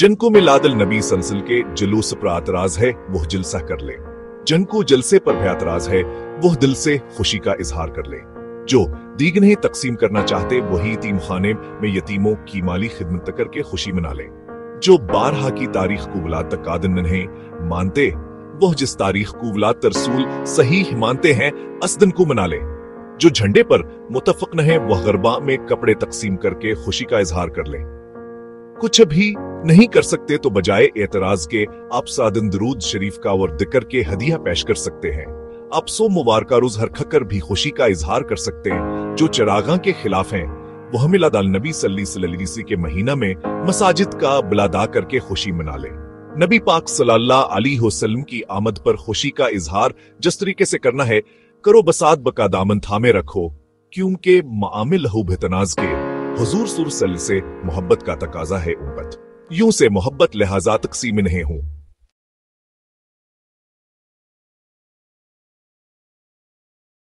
जिनको मिलादल नबी सल्सल के जुलूस पर एतराज है वह जलसा कर ले, जिनको जलसे पर भी एतराज है वह दिल से खुशी का इजहार कर ले। जो दीगने तकसीम करना चाहते वही यतीम खाने में यतीमों की माली खिदमत करके खुशी मना ले। जो बारहा की तारीख को वलाद तक कादिन नहीं मानते वह जिस तारीख को वलाद रसूल सही मानते हैं असदन को मना ले। जो झंडे पर मुतफक न है वह गरबा में कपड़े तकसीम करके खुशी का इजहार कर ले। कुछ भी नहीं कर सकते तो बजाय एतराज के आप सादन दरूद शरीफ का और दिक्र के हदिया पेश कर सकते हैं। आप सो मुबारका रोज हर खकर भी खुशी का इजहार कर सकते हैं। जो चरागा के खिलाफ हैं वह मिलाद नबी सल्लल्लाहु अलैहि वसल्लम के महीना में मसाजिद का बिलादा करके खुशी मना ले। नबी पाक सल्लल्लाहु अलैहि वसल्लम की आमद पर खुशी का इजहार जिस तरीके से करना है करो बसात बका दामन थामे रखो, क्योंकि मामिल लहू बेतनाज के हुजूर सुर से मोहब्बत का तकाजा है उम्मत। यूं से मोहब्बत लिहाजा तकसीम नहीं हूं।